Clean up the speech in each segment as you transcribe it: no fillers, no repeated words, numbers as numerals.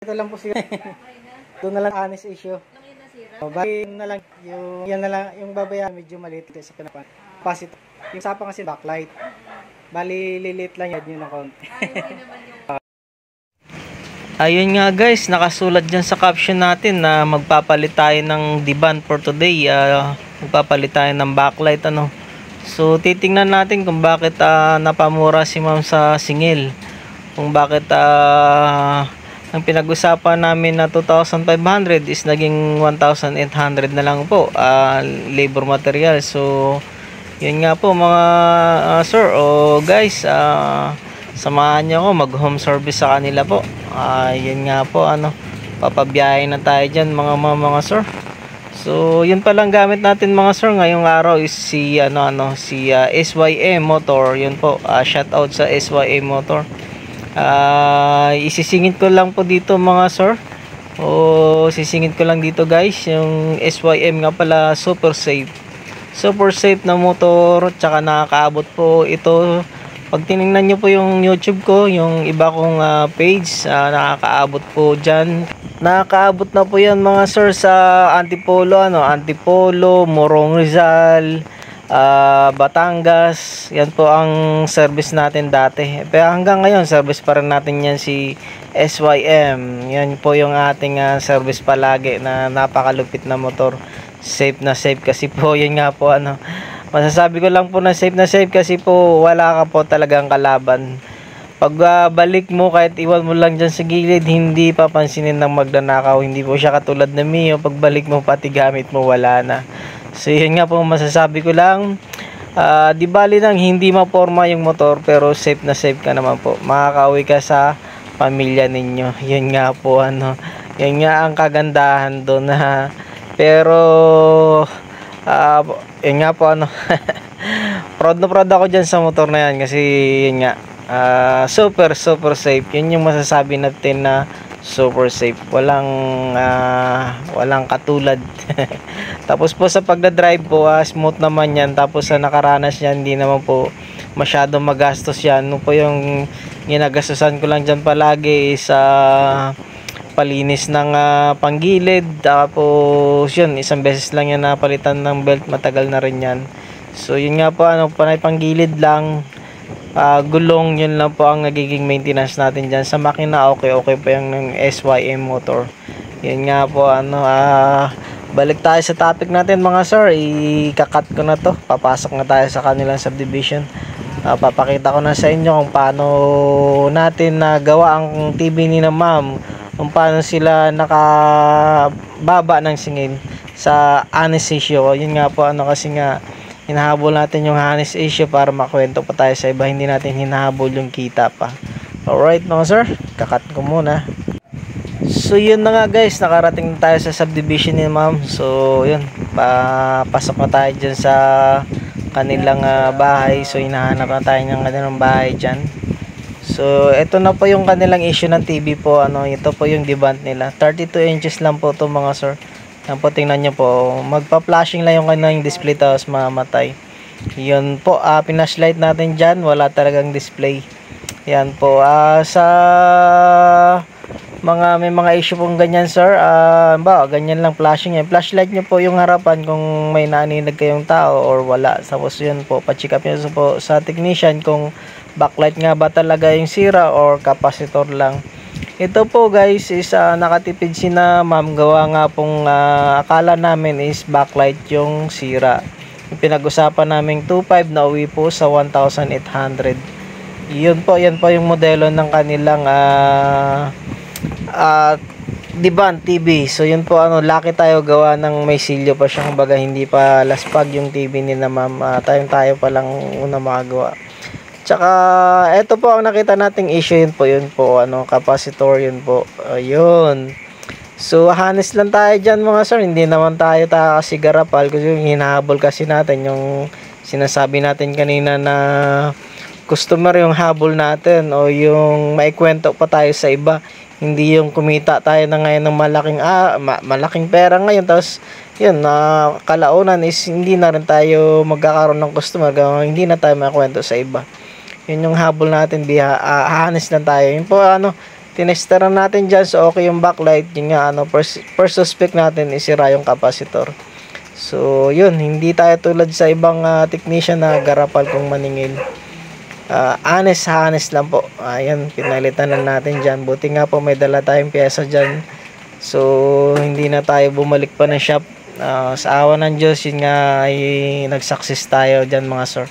Ito lang po siya. Doon na lang honest issue. Bali na lang yung yan na lang yung babaya medyo maliit sa pinapan. Positive. Yung sapa kasi backlight. Bali lilit lang yun ng konti. Ayun nga guys, nakasulat dyan sa caption natin na magpapalit tayo ng diban for today. Magpapalit tayo ng backlight ano. So titingnan natin kung bakit napamura si ma'am sa singil. Kung bakit ang pinag-usapan namin na 2,500 is naging 1,800 na lang po labor material. So yun nga po mga sir o guys, samahan nyo ako mag home service sa kanila po. Yun nga po papabiyahe na tayo dyan mga sir. So yun palang gamit natin mga sir ngayong araw is si SYM Motor. Yun po, shout out sa SYM Motor. Isisingit ko lang po dito mga sir, sisingit ko lang dito guys, yung SYM nga pala super safe na motor, tsaka nakakaabot po ito. Pag tinignan nyo po yung YouTube ko, yung iba kong page, nakakaabot po dyan. Nakakaabot na po yan mga sir sa Antipolo, Morong Rizal, Batangas. Yan po ang service natin dati. Pero hanggang ngayon service pa rin natin yan si SYM. Yan po yung ating service palagi na napakalupit na motor. Safe na safe kasi po yun nga po masasabi ko lang po na safe kasi po wala ka po talagang kalaban. Pag balik mo kahit iwan mo lang dyan sa gilid, hindi papansinin ng magnanakaw. Hindi po siya katulad na Mio, pagbalik mo pati gamit mo wala na. So yun nga po masasabi ko lang. Di bali nang hindi maporma yung motor pero safe na safe ka naman po. Makakauwi ka sa pamilya ninyo. Yun nga po yun nga ang kagandahan doon pero yun nga po proud na proud ako dyan sa motor na yan kasi yun nga super safe. Yun yung masasabi natin na super safe, walang katulad. Tapos po sa pagdadrive po smooth naman yan. Tapos sa nakaranas yan hindi naman po masyadong magastos yan. No po yung ginagastusan ko lang dyan palagi sa palinis ng panggilid. Tapos yun, isang beses lang yan napalitan ng belt, matagal na rin yan. So yun nga po panay panggilid lang, gulong, yun lang po ang nagiging maintenance natin dyan. Sa makina okay pa yung ng SYM Motor. Yun nga po balik tayo sa topic natin mga sir. Ikakat ko na to, papasok na tayo sa kanilang subdivision. Papakita ko na sa inyo kung paano natin nagawa ang TV ni na ma'am, kung paano sila nakababa ng singil sa honest issue. Yun nga po kasi nga hinahabol natin yung honest issue para makwento pa tayo sa iba, hindi natin hinahabol yung kita pa. Alright mga sir, kakat ko muna. So yun na nga guys, nakarating na tayo sa subdivision ni ma'am. So yun, pasok na tayo dyan sa kanilang bahay. So hinahanap na tayo ng kanilang bahay dyan. So ito na po yung kanilang issue ng TV po. Ito po yung deband nila, 32 inches lang po to mga sir. Yan po, tingnan nyo po, magpa-flashing lang yung kanilang display tapos mamatay. Yun po, pinashlight natin dyan, wala talagang display. Yan po, sa may mga issue pong ganyan sir, ganyan lang flashing. Flashlight nyo po yung harapan kung may naninag kayong tao or wala. Tapos yun po, pa-check up nyo po sa technician kung backlight nga ba talaga yung sira or capacitor lang. Ito po guys is nakatipid si na ma'am, gawa nga pong akala namin is backlight yung sira. Yung pinag-usapan namin 2.5 na uwi po sa 1,800. Yan po yung modelo ng kanilang Diban TV. So yun po laki tayo gawa ng may silyo pa siya, kumbaga hindi pa laspag yung TV ni na ma'am. Tayo pa lang una makagawa. Tsaka ito po ang nakita nating issue, yun po capacitor, yun po. Ayun. So honest lang tayo dyan mga sir, hindi naman tayo kasi garapal kasi yung hinahabol kasi natin yung sinasabi natin kanina na customer yung habol natin o yung maikwento pa tayo sa iba. Hindi yung kumita tayo na ngayon ng malaking pera ngayon tapos yun kalaunan is hindi na rin tayo magkakaroon ng customer, hindi na tayo maikwento sa iba. Yun yung habol natin, honest lang tayo. Yun po tinestaran natin dyan, so okay yung backlight. Yun nga, first suspect natin is sira yung capacitor. So yun, hindi tayo tulad sa ibang technician na garapal kung maningil. Honest lang po. Ayan, pinalitan na natin dyan. Buti nga po may dala tayong pyesa dyan. So hindi na tayo bumalik pa ng shop. Sa awa ng Diyos, yun nga ay nag-success tayo dyan mga sir.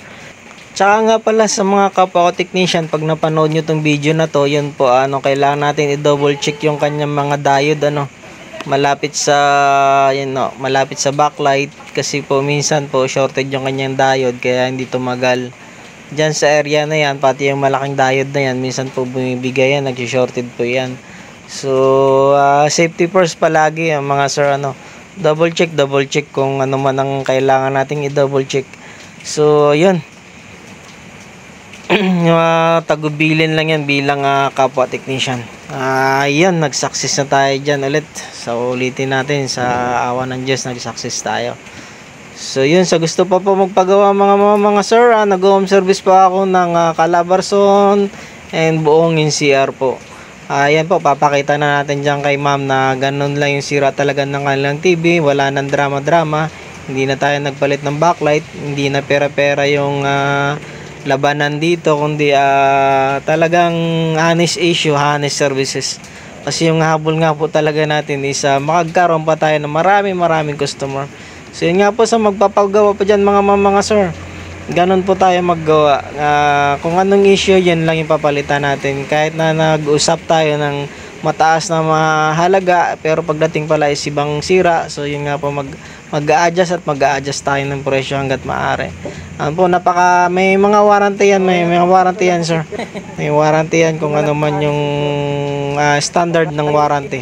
Tsaka nga pala sa mga kapwa ko technician, pag napanood nyo tong video na to, yun po, kailangan natin i-double check yung kanyang mga diode, malapit sa, malapit sa backlight, kasi po minsan po shorted yung kanyang diode, kaya hindi tumagal. Diyan sa area na yan, pati yung malaking diode na yan, minsan po bumibigay yan, nag-shorted po yan. So, safety first palagi, mga sir, double check kung ano man ang kailangan nating i-double check. So, yun. Tagubilin lang yan bilang kapwa technician. Yan, nag-success na tayo dyan ulit. So, ulitin natin, sa awa ng Diyos, nag-success tayo. So, yun, sa gusto pa po magpagawa mga sir, nag-home service pa ako ng Calabarzon and buong NCR po. Yan po, papakita na natin dyan kay ma'am na ganun lang yung sira talaga ng kanilang TV. Wala nang drama-drama. Hindi na tayo nagpalit ng backlight. Hindi na pera-pera yung labanan dito. Kundi talagang honest issue, honest services. Kasi yung habol nga po talaga natin is makagkaroon pa tayo ng maraming customer. So yun nga po, sa magpapagawa pa dyan mga sir. Ganon po tayo maggawa. Kung anong issue, yan lang yung papalitan natin. Kahit na nag-usap tayo ng mataas na mahalaga, pero pagdating pala is ibang sira. So yun nga po, mag-a-adjust at mag-a-adjust tayo ng presyo hanggat maaari. Po, may mga warranty yan, may mga warranty yan sir. May warranty yan kung ano man yung standard ng warranty.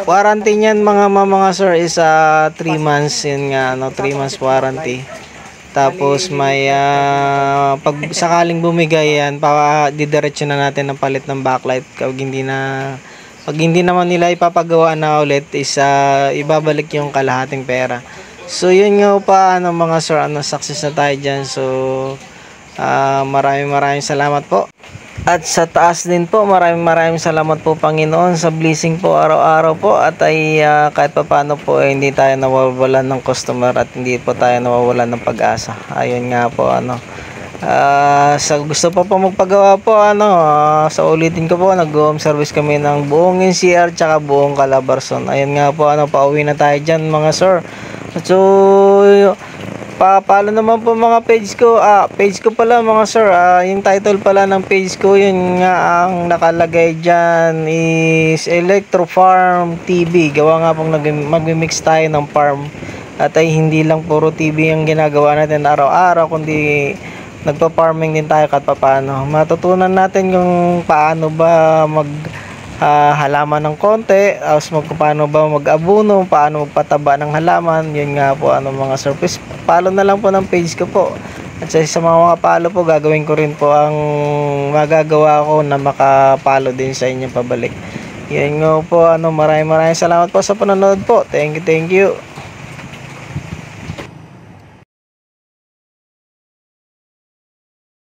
Warranty niyan mga sir is 3 months, yun nga 3 months warranty. Tapos may pag sakaling bumigay yan, didiretso na natin ng palit ng backlight. Pag hindi naman nila ipapagawa na ulit is ibabalik yung kalahating pera. So yun nga pa mga sir, success na tayo dyan. So maraming salamat po. At sa taas din po, maraming salamat po Panginoon sa blessing po araw-araw po, at ay kahit pa paano po hindi tayo nawawalan ng customer at hindi po tayo nawawalan ng pag-asa. Ayun nga po sa gusto pa po magpagawa po sa ulitin ko po, nag-home service kami ng buong NCR tsaka buong Calabarzon. Ayun nga po pauwi na tayo dyan mga sir. So papalo naman po mga page ko. Page ko pala mga sir, yung title pala ng page ko, yun nga ang nakalagay dyan is Electro Farm TV. Gawa nga pong mag-mix tayo ng farm, at ay hindi lang puro TV yung ginagawa natin araw-araw, kundi nagpa-farming din tayo kahit paano. Matutunan natin yung paano ba halaman ng konti, paano ba mag-abuno, paano magpataba ng halaman. Yun nga po mga surface. Follow na lang po ng page ko po. At sa mga follow po, gagawin ko rin po ang magagawa ko na makapalo din sa inyong pabalik. Yun nga po maraming salamat po sa panonood po. Thank you.